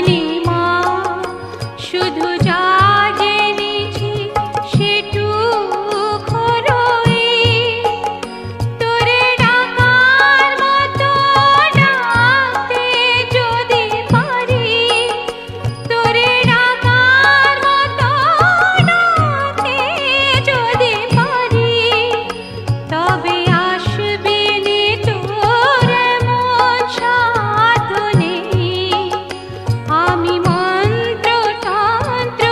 ভাবিনি মা, শুধু যা জেনেছি সেটুক হলোই। তোরে ডাকার মতো ডাকতে যদি পারি, তোরে ডাকার মতো ডাকতে যদি পারি, তবে আসবে নে তোর এমন সাধনে। আমি মন্ত্র তন্ত্র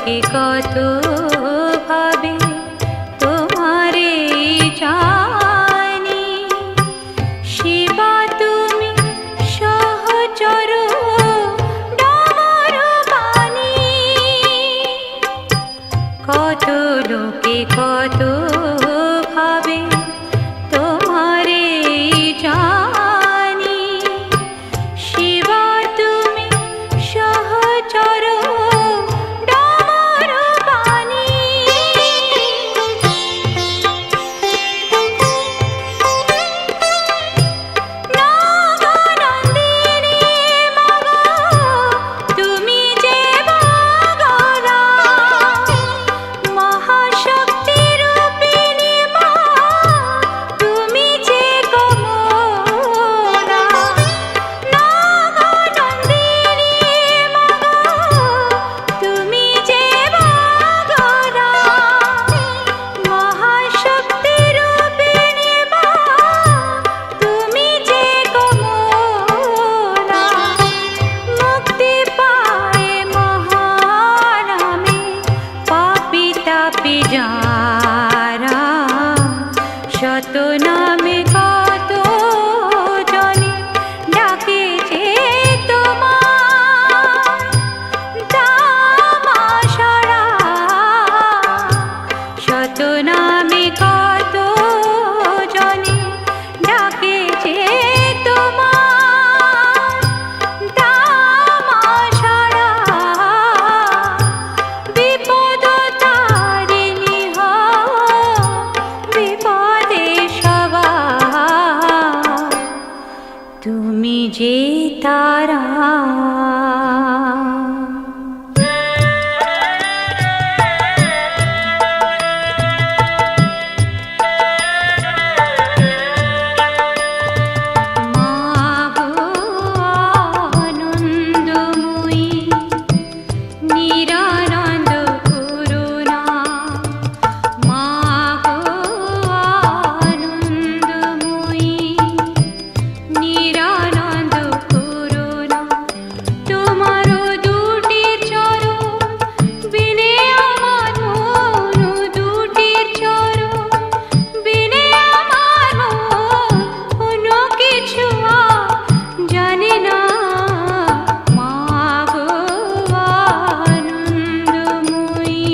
লোকে কত ভাবে তোমারে জানি, শিবা তুমি সহচর ডমরুবাণী। কত লোকে কত ভাবে তোমারে জানি, শিবা তুমি সহচর ডমরুবাণী। নাগনন্দিনী মাগো তুমি যে বাগলা, মহাশক্তি রূপিণী মা তুমি যে কমলা। নাগনন্দিনী মাগো তুমি যে বাগলা, মহাশক্তি রূপিণী মা তুমি যে কমলা। মুক্তি পায় মহানামে পাপী তাপী যারা, শত নামে কত জনে ডাকে যে তোমার দামাশারা। শত নামে কত জনে ডাকে যে তোমার দামাশারা। বিপদ তারিণী হও বিপদে সবার, তুমি যে তারা। মাগো আনন্দময়ী নিরানন্দ করুণা, মাগো আনন্দময়ী নিরানন্দ করুণা। তোমার দুটি চরণ বিনে আমার মন, দুটি চরণ বিনে আমার মন অন্য কিছু আর জানে না। মাগো আনন্দময়ী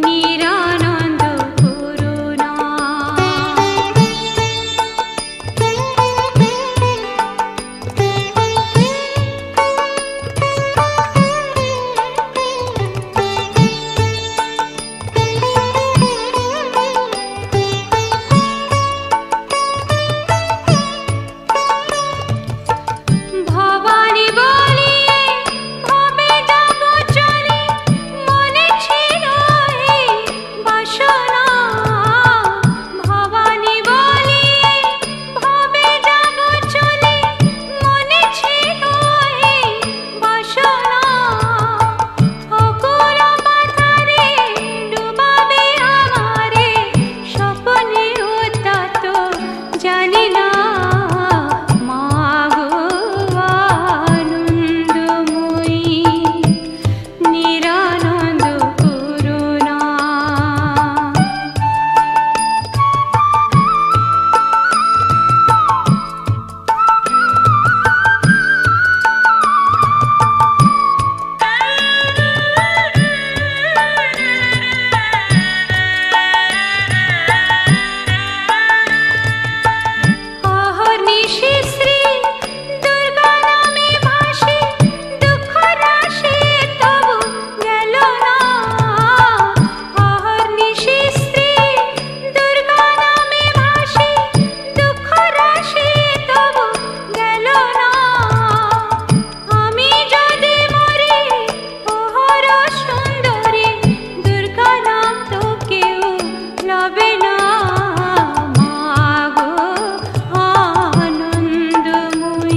নিরানন্দ করুণা। ভবানী বলিয়ে ভবে যাব চলে, মনে ছিল এই বাসনা। ভবানী বলিয়ে ভবে যাব চলে, মনে ছিল এই বাসনা। অকুল মাথারে ডুবাবে আমারে, স্বপ্নে উদ্যত জানি না। মাগো আনন্দময়ী নিরানন্দ করুণা। অহর্নিশি শ্রী দুর্গা নামে ভাসে, দুঃখ রাশি তবু গেল না। অহর্নিশি শ্রী দুর্গা নামে ভাসে, দুঃখ রাশি তবু গেল না। আমি যদি মরি অহর সুন্দরী, দুর্গা নাম তো কেউ লবে না। মাগো আনন্দময়ী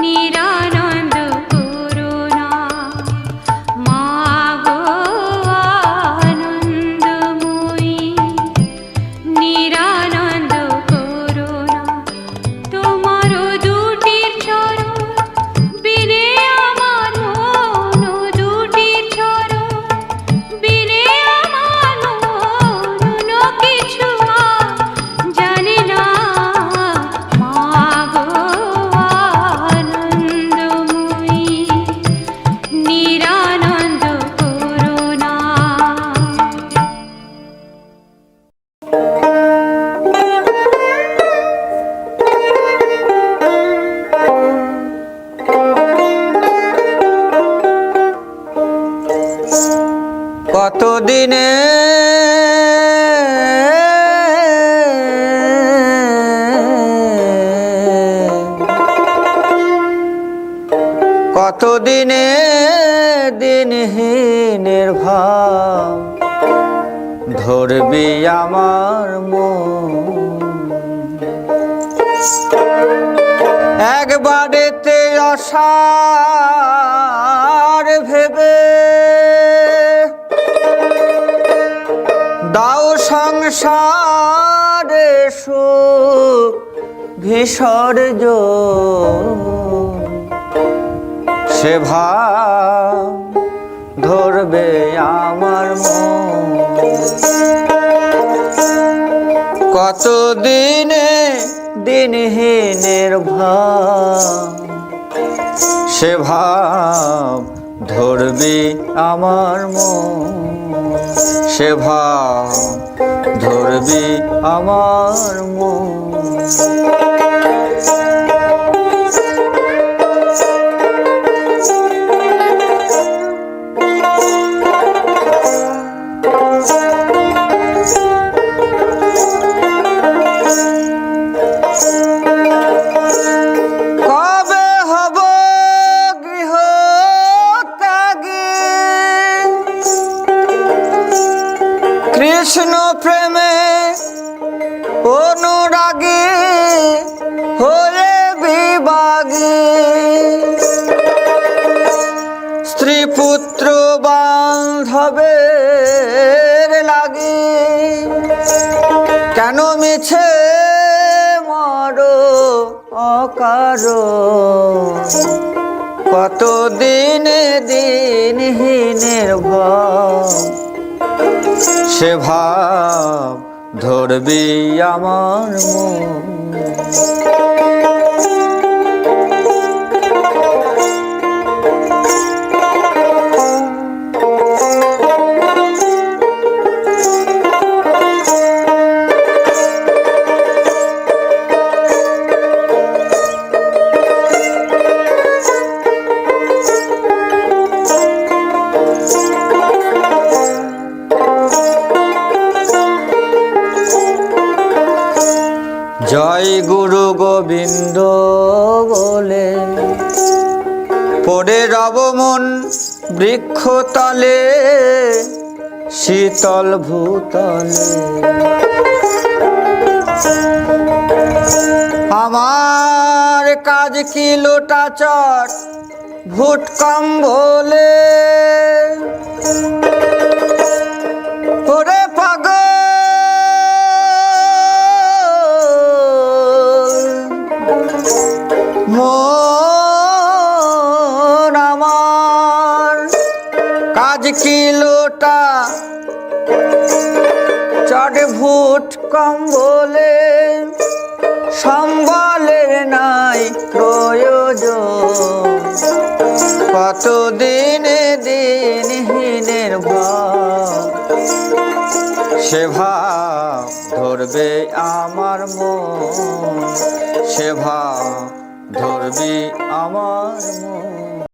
নিরানন্দ করুণা। মাগো আনন্দময়ী নিরানন্দ করুণা। তোমার দুটি চরণ বিনে আমার মন, দুটি কতদিনে কতদিনে দিনহীনের ভাব ধরবি আমার মন একবারেতে আশার ভেবে দাও সংসারে সুখ বিসর্জন সে ভাব ধরবে আমার মন কতদিনে দিনহীনের ভাব সে ভাব ধরবি আমার মন সে ভাব ধরবি আমার মন কৃষ্ণ প্রেমে অনুরাগী হয়ে বিভাগী স্ত্রী পুত্র বান্ধবের লাগি কেন মিছে মরো অকারণ কতদিনে দিনহীনের ভাব সে ভাব ধরবি আমার মন জয় গুরু গোবিন্দ বলে পড়ে রব মন বৃক্ষতলে শীতল ভূতলে আমার কাজ কি লোটা চট ভুটকম বলে ওরে পাগল মন আমার কাজ কি লোটা চট ভুট কম বলে সম্বলের নাই প্রয়োজন কতদিনে দিনহীনের ভাব সে ভাব ধরবে আমার মন সে ভাব ধরবি আমার মন